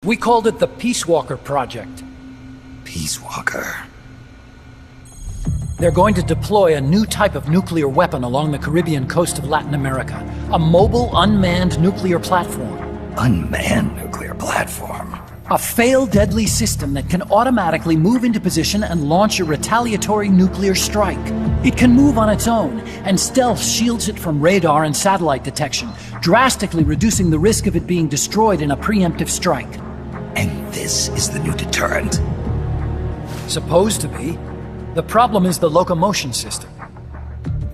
We called it the Peace Walker Project. Peace Walker. They're going to deploy a new type of nuclear weapon along the Caribbean coast of Latin America. A mobile, unmanned nuclear platform. Unmanned nuclear platform? A failed deadly system that can automatically move into position and launch a retaliatory nuclear strike. It can move on its own, and stealth shields it from radar and satellite detection, drastically reducing the risk of it being destroyed in a preemptive strike. And this is the new deterrent? Supposed to be. The problem is the locomotion system.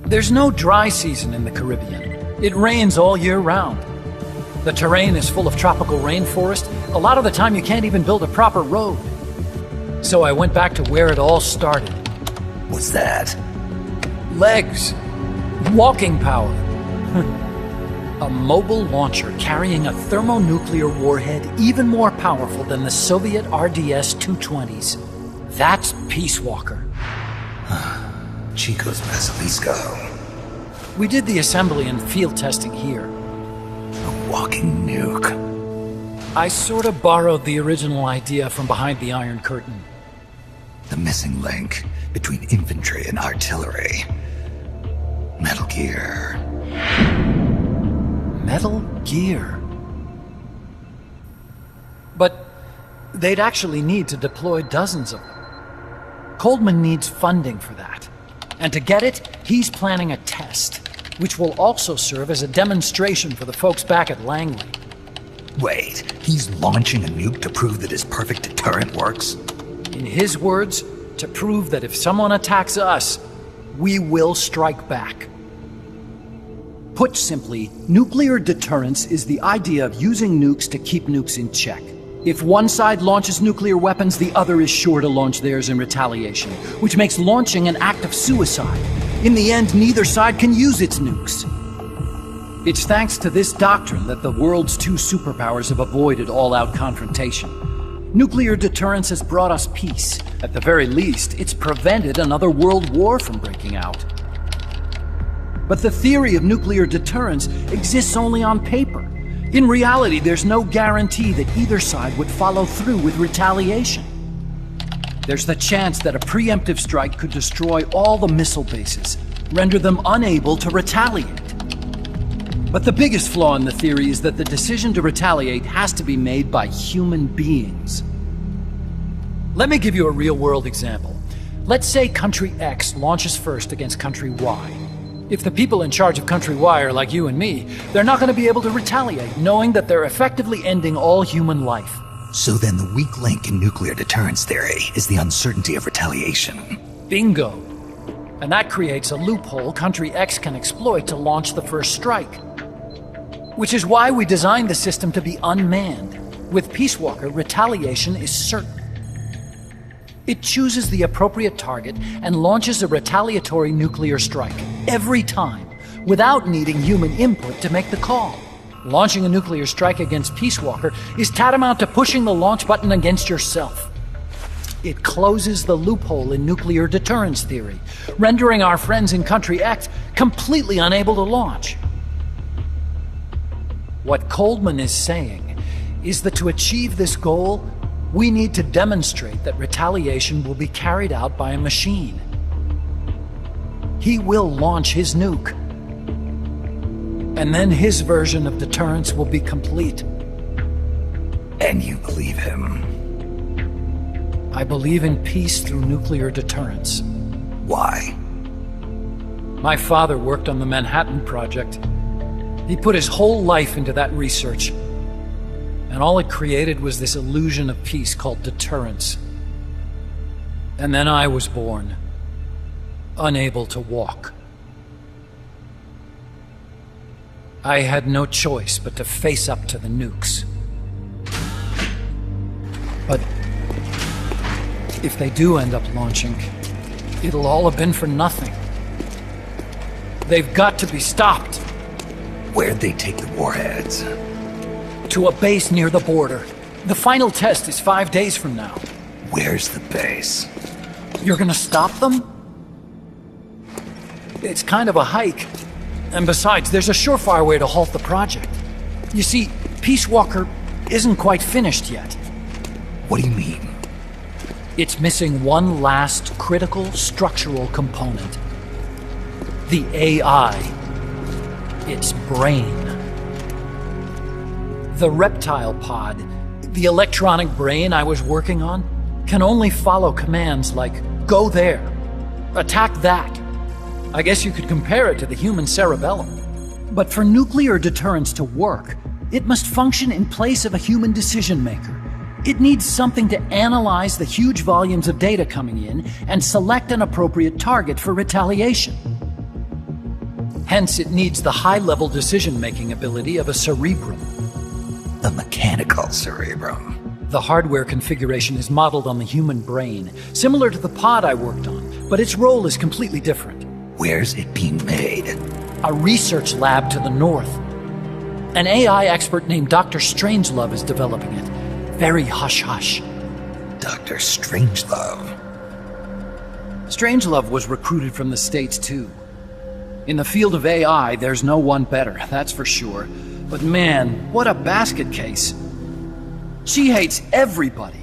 There's no dry season in the Caribbean. It rains all year round. The terrain is full of tropical rainforest. A lot of the time you can't even build a proper road. So I went back to where it all started. What's that? Legs. Walking power. A mobile launcher carrying a thermonuclear warhead even more powerful than the Soviet RDS-220s. That's Peace Walker. Chico's Basilisco. We did the assembly and field testing here. A walking nuke. I sort of borrowed the original idea from behind the Iron Curtain. The missing link between infantry and artillery. Metal Gear. Metal Gear. But they'd actually need to deploy dozens of them. Coldman needs funding for that. And to get it, he's planning a test, which will also serve as a demonstration for the folks back at Langley. Wait, he's launching a nuke to prove that his perfect deterrent works? In his words, to prove that if someone attacks us, we will strike back. Put simply, nuclear deterrence is the idea of using nukes to keep nukes in check. If one side launches nuclear weapons, the other is sure to launch theirs in retaliation, which makes launching an act of suicide. In the end, neither side can use its nukes. It's thanks to this doctrine that the world's two superpowers have avoided all-out confrontation. Nuclear deterrence has brought us peace. At the very least, it's prevented another world war from breaking out. But the theory of nuclear deterrence exists only on paper. In reality, there's no guarantee that either side would follow through with retaliation. There's the chance that a preemptive strike could destroy all the missile bases, render them unable to retaliate. But the biggest flaw in the theory is that the decision to retaliate has to be made by human beings. Let me give you a real-world example. Let's say Country X launches first against Country Y. If the people in charge of Country Y are like you and me, they're not going to be able to retaliate, knowing that they're effectively ending all human life. So then the weak link in nuclear deterrence theory is the uncertainty of retaliation. Bingo. And that creates a loophole Country X can exploit to launch the first strike. Which is why we designed the system to be unmanned. With Peace Walker, retaliation is certain. It chooses the appropriate target and launches a retaliatory nuclear strike, every time, without needing human input to make the call. Launching a nuclear strike against Peace Walker is tantamount to pushing the launch button against yourself. It closes the loophole in nuclear deterrence theory, rendering our friends in Country X completely unable to launch. What Coldman is saying is that to achieve this goal, we need to demonstrate that retaliation will be carried out by a machine. He will launch his nuke. And then his version of deterrence will be complete. And you believe him? I believe in peace through nuclear deterrence. Why? My father worked on the Manhattan Project. He put his whole life into that research. And all it created was this illusion of peace called deterrence. And then I was born, unable to walk. I had no choice but to face up to the nukes. But if they do end up launching, it'll all have been for nothing. They've got to be stopped. Where'd they take the warheads? To a base near the border. The final test is 5 days from now. Where's the base? You're gonna stop them? It's kind of a hike. And besides, there's a surefire way to halt the project. You see, Peace Walker isn't quite finished yet. What do you mean? It's missing one last critical structural component. The AI. Its brain. The reptile pod, the electronic brain I was working on, can only follow commands like, go there, attack that. I guess you could compare it to the human cerebellum. But for nuclear deterrence to work, it must function in place of a human decision-maker. It needs something to analyze the huge volumes of data coming in and select an appropriate target for retaliation. Hence, it needs the high-level decision-making ability of a cerebrum. A mechanical cerebrum. The hardware configuration is modeled on the human brain, similar to the pod I worked on, but its role is completely different. Where's it being made? A research lab to the north. An AI expert named Dr. Strangelove is developing it. Very hush-hush. Dr. Strangelove? Strangelove was recruited from the States, too. In the field of AI, there's no one better, that's for sure. But man, what a basket case. She hates everybody.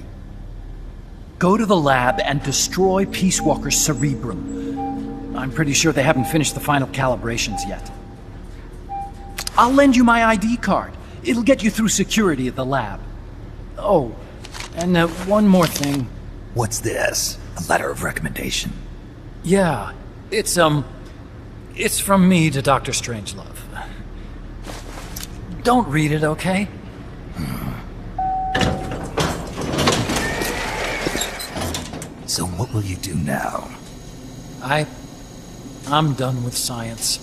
Go to the lab and destroy Peace Walker's cerebrum. I'm pretty sure they haven't finished the final calibrations yet. I'll lend you my ID card. It'll get you through security at the lab. Oh, and one more thing. What's this? A letter of recommendation? Yeah, it's from me to Dr. Strangelove. Don't read it, okay? So what will you do now? I'm done with science.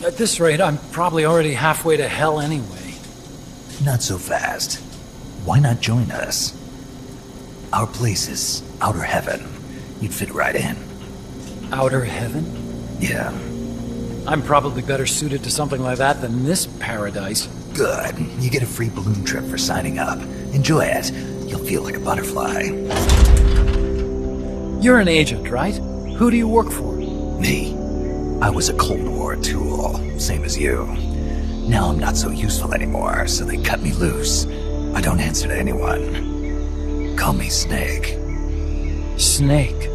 At this rate, I'm probably already halfway to hell anyway. Not so fast. Why not join us? Our place is outer heaven. You'd fit right in. Outer heaven? Yeah. I'm probably better suited to something like that than this paradise. Good. You get a free balloon trip for signing up. Enjoy it. You'll feel like a butterfly. You're an agent, right? Who do you work for? Me? I was a Cold War tool, same as you. Now I'm not so useful anymore, so they cut me loose. I don't answer to anyone. Call me Snake. Snake?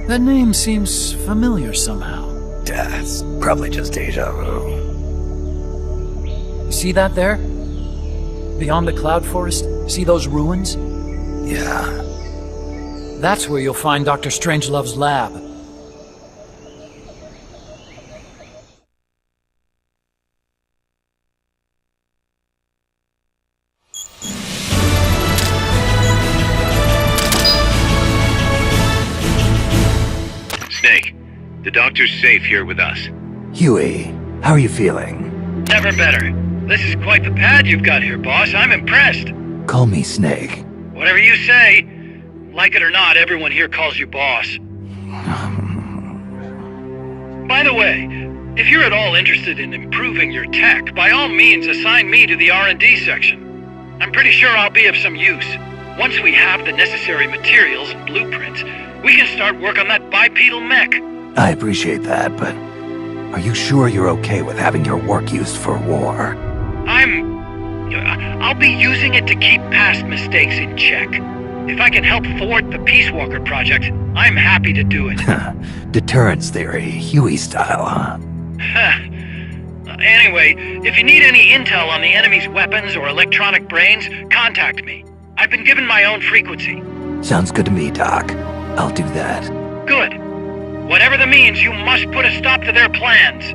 That name seems familiar somehow. That's probably just deja vu. See that there? Beyond the cloud forest? See those ruins? Yeah. That's where you'll find Dr. Strangelove's lab. Snake, the doctor's safe here with us. Huey, how are you feeling? Never better. This is quite the pad you've got here, boss. I'm impressed. Call me Snake. Whatever you say. Like it or not, everyone here calls you boss. By the way, if you're at all interested in improving your tech, by all means assign me to the R&D section. I'm pretty sure I'll be of some use. Once we have the necessary materials and blueprints, we can start work on that bipedal mech. I appreciate that, but are you sure you're okay with having your work used for war? I'll be using it to keep past mistakes in check. If I can help thwart the Peace Walker project, I'm happy to do it. Deterrence theory, Huey style, huh? Anyway, if you need any intel on the enemy's weapons or electronic brains, contact me. I've been given my own frequency. Sounds good to me, Doc. I'll do that. Good. Whatever the means, you must put a stop to their plans.